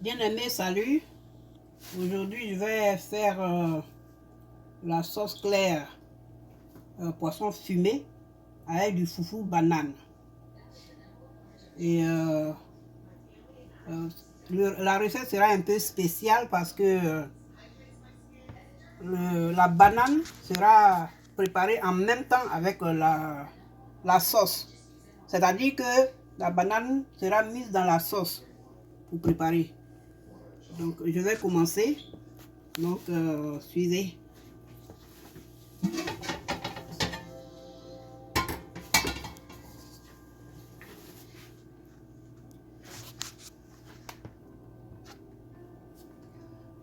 Bien-aimé, salut. Aujourd'hui, je vais faire la sauce claire poisson fumé avec du foufou banane. Et la recette sera un peu spéciale parce que la banane sera préparée en même temps avec la sauce. C'est-à-dire que la banane sera mise dans la sauce pour préparer. Donc, je vais commencer. Donc, suivez.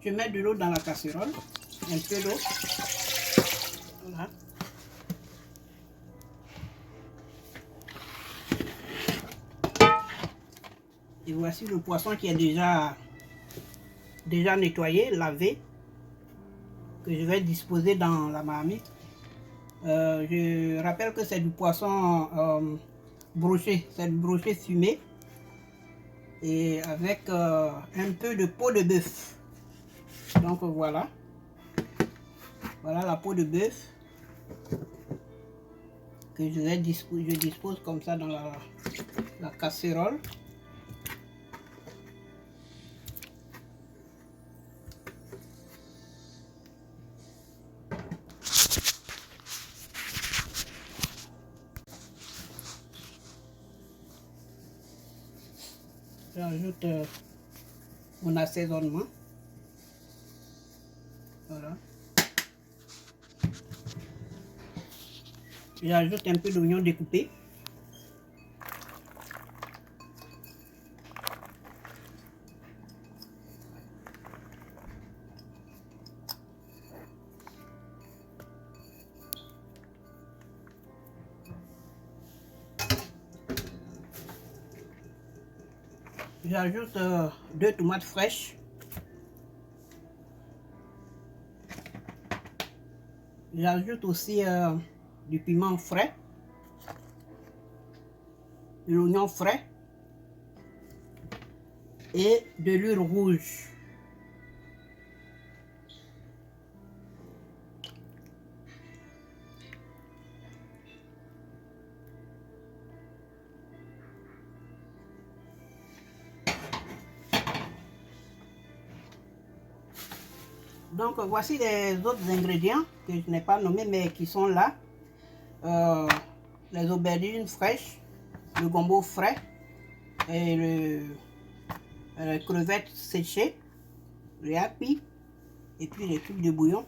Je mets de l'eau dans la casserole, un peu d'eau. Voilà. Et voici le poisson qui est déjà nettoyé, lavé, que je vais disposer dans la marmite. Je rappelle que c'est du poisson broché, c'est du broché fumé et avec un peu de peau de bœuf. Donc voilà, voilà la peau de bœuf que je dispose comme ça dans la casserole. J'ajoute mon assaisonnement. Voilà. J'ajoute un peu d'oignon découpé. J'ajoute 2 tomates fraîches. J'ajoute aussi du piment frais, de l'oignon frais et de l'huile rouge. Donc voici les autres ingrédients que je n'ai pas nommés mais qui sont là. Les aubergines fraîches, le gombo frais et les crevettes séchées, les hapis et puis les cubes de bouillon.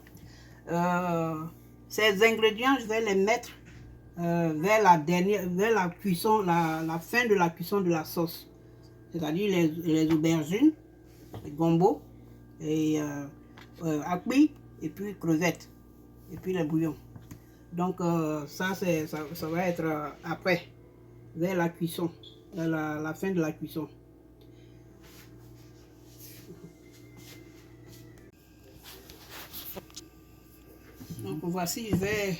Ces ingrédients, je vais les mettre vers la cuisson, la fin de la cuisson de la sauce. C'est-à-dire les aubergines, les gombo et hapis et puis crevettes et puis les bouillons. Donc ça va être après, vers la cuisson, la fin de la cuisson. Donc voici, je vais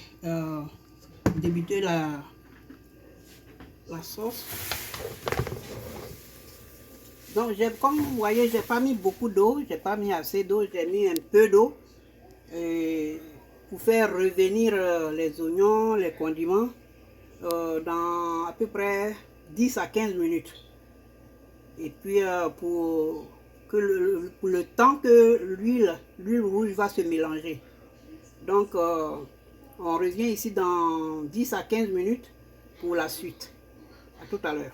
débuter la sauce. Donc comme vous voyez, j'ai pas mis beaucoup d'eau, j'ai pas mis assez d'eau, j'ai mis un peu d'eau pour faire revenir les oignons, les condiments dans à peu près 10 à 15 minutes. Et puis pour le temps que l'huile rouge va se mélanger. Donc on revient ici dans 10 à 15 minutes pour la suite. À tout à l'heure.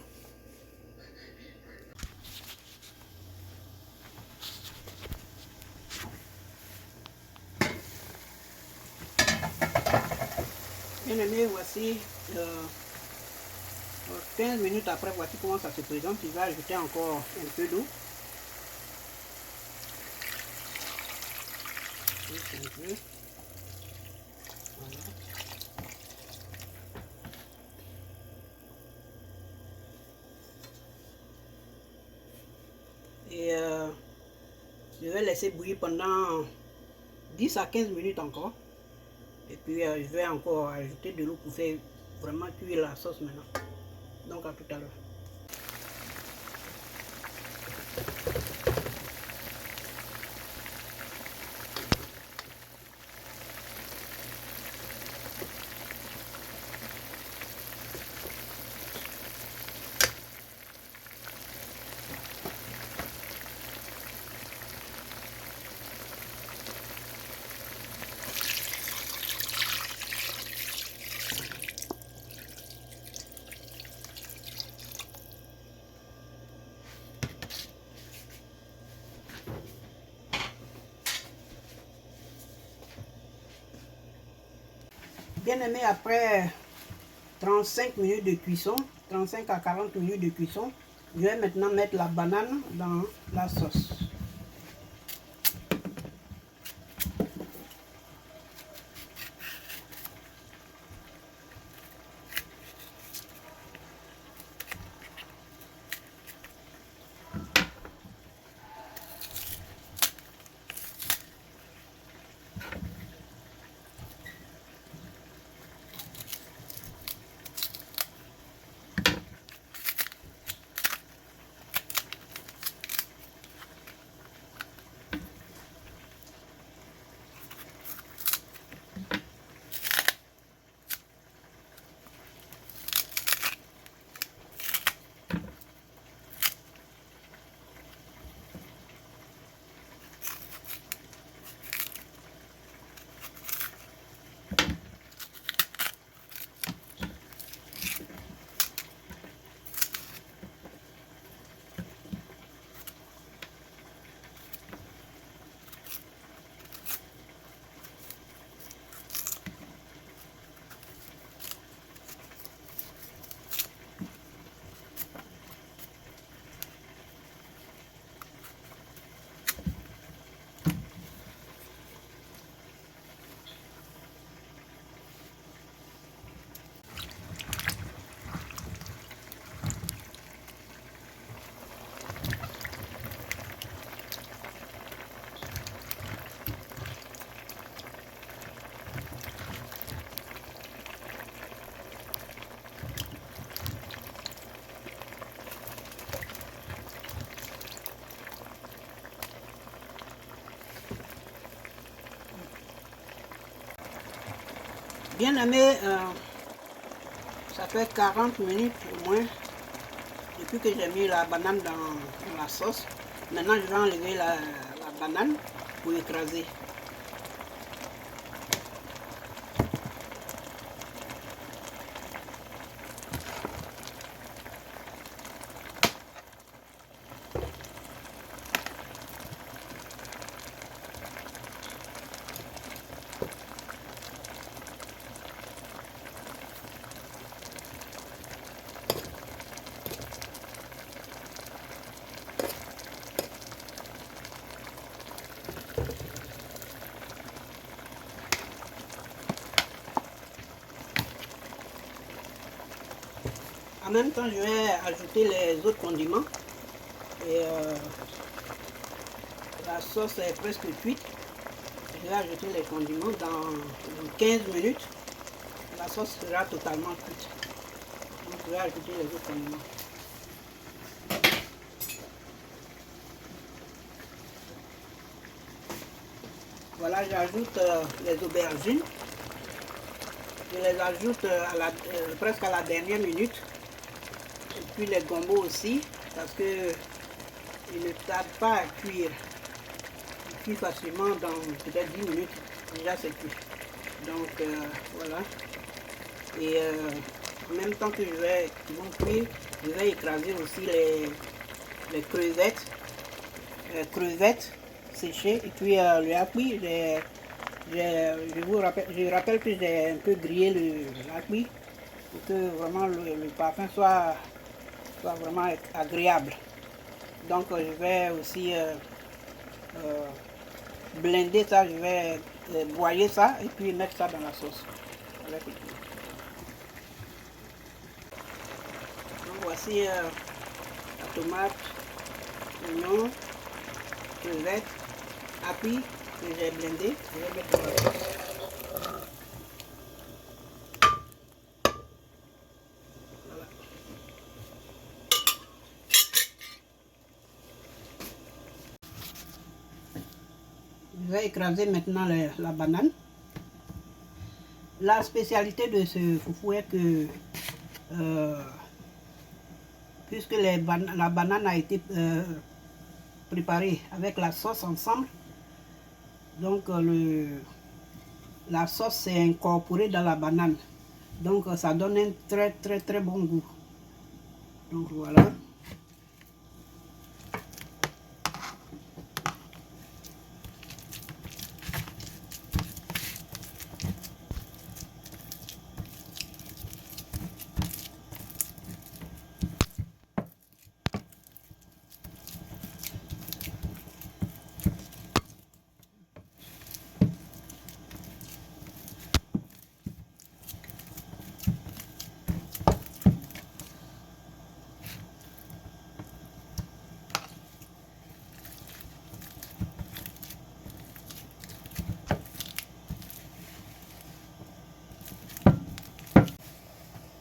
Bien aimé, voici 15 minutes après, voici comment ça se présente. Je vais ajouter encore un peu d'eau. Voilà. Et je vais laisser bouillir pendant 10 à 15 minutes encore. Et puis je vais encore ajouter de l'eau pour faire vraiment cuire la sauce maintenant. Donc à tout à l'heure. Bien aimé, après 35 minutes de cuisson, 35 à 40 minutes de cuisson, je vais maintenant mettre la banane dans la sauce. Bien aimé, ça fait 40 minutes au moins depuis que j'ai mis la banane dans la sauce. Maintenant, je vais enlever la banane pour écraser. En même temps, je vais ajouter les autres condiments. Et la sauce est presque cuite. Je vais ajouter les condiments dans 15 minutes. La sauce sera totalement cuite. Donc, je vais ajouter les autres condiments. Voilà, j'ajoute les aubergines. Je les ajoute presque à la dernière minute. Et puis les gombos aussi, parce que ils ne tardent pas à cuire. Ils cuisent facilement dans peut-être 10 minutes. Déjà c'est cuit. Donc voilà. Et en même temps que qu'ils vont cuire, je vais écraser aussi les crevettes séchées. Et puis le happi, je rappelle que j'ai un peu grillé le happi pour que vraiment le parfum soit vraiment agréable. Donc je vais aussi blender ça, je vais broyer ça et puis mettre ça dans la sauce. Donc voici la tomate, l'oignon, crevettes, happi que j'ai blendé. Je vais mettre dans la sauce. Je vais écraser maintenant la banane. La spécialité de ce foufou est que puisque la banane a été préparée avec la sauce ensemble, donc la sauce s'est incorporée dans la banane. Donc ça donne un très bon goût. Donc voilà.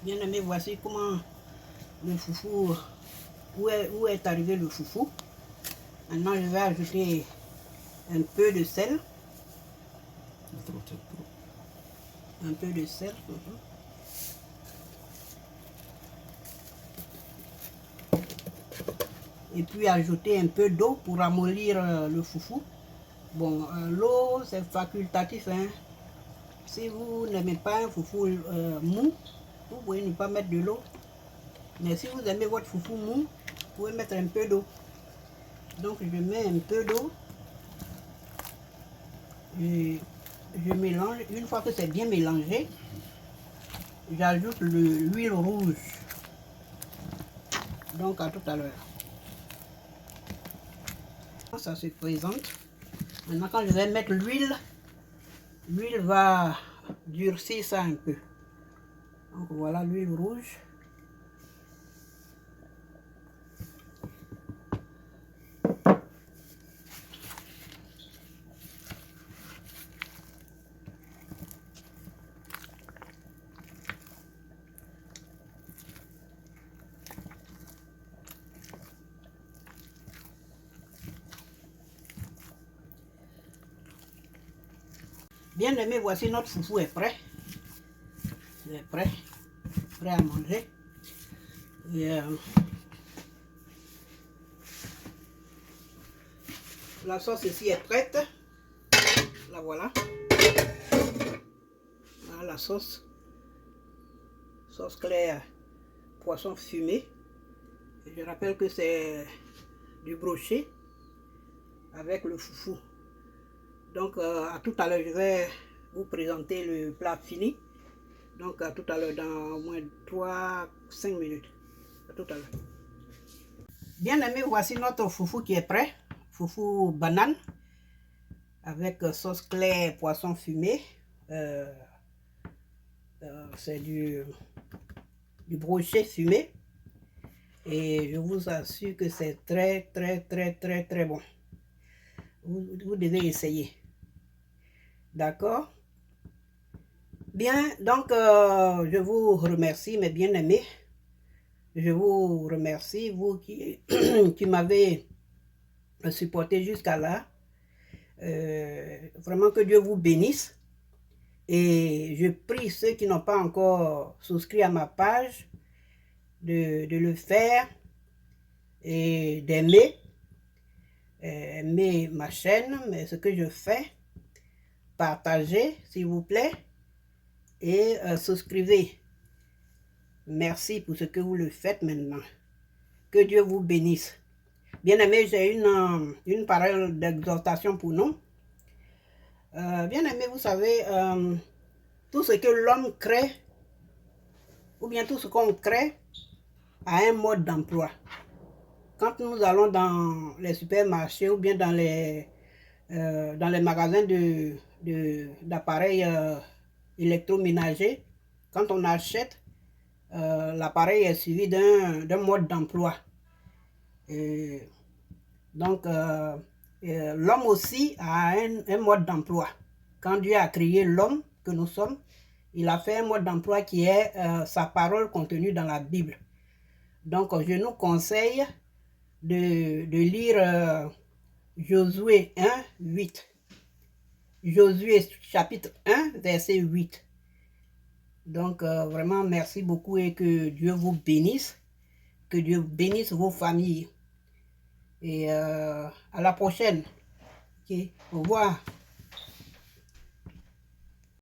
Bien aimé, voici comment le foufou, où est arrivé le foufou. Maintenant, je vais ajouter un peu de sel. Un peu de sel. Et puis ajouter un peu d'eau pour ramollir le foufou. Bon, l'eau, c'est facultatif, hein. Si vous n'aimez pas un foufou mou, vous pouvez ne pas mettre de l'eau. Mais si vous aimez votre foufou mou, vous pouvez mettre un peu d'eau. Donc je mets un peu d'eau. Je mélange. Une fois que c'est bien mélangé, j'ajoute l'huile rouge. Donc à tout à l'heure. Ça se présente. Maintenant quand je vais mettre l'huile, l'huile va durcir ça un peu. Donc voilà l'huile rouge. Bien aimé, voici notre foufou est prêt. Il est prêt à manger. Et, la sauce ici est prête. La voilà. Voilà la sauce. Sauce claire, poisson fumé. Et je rappelle que c'est du brochet avec le foufou. Donc à tout à l'heure, je vais vous présenter le plat fini. Donc à tout à l'heure, dans au moins 3-5 minutes. À tout à l'heure. Bien aimé, voici notre foufou qui est prêt. Foufou banane avec sauce claire, poisson fumé. C'est du brochet fumé. Et je vous assure que c'est très bon. Vous devez essayer. D'accord? Bien, donc je vous remercie, mes bien-aimés. Je vous remercie, vous qui, qui m'avez supporté jusqu'à là. Vraiment que Dieu vous bénisse. Et je prie ceux qui n'ont pas encore souscrit à ma page de le faire et d'aimer. Aimer ma chaîne, mais ce que je fais, partagez s'il vous plaît et souscrivez. Merci pour ce que vous le faites maintenant. Que Dieu vous bénisse. Bien aimé, j'ai une parole d'exhortation pour nous. Bien aimé, vous savez, tout ce que l'homme crée, ou bien tout ce qu'on crée, a un mode d'emploi. Quand nous allons dans les supermarchés ou bien dans les magasins d'appareils électroménagers, quand on achète, l'appareil est suivi d'un mode d'emploi. Donc, l'homme aussi a un mode d'emploi. Quand Dieu a créé l'homme que nous sommes, il a fait un mode d'emploi qui est sa parole contenue dans la Bible. Donc, je nous conseille de lire Josué 1, 8. Josué chapitre 1, verset 8. Donc, vraiment, merci beaucoup et que Dieu vous bénisse. Que Dieu bénisse vos familles. Et à la prochaine. Okay. Au revoir.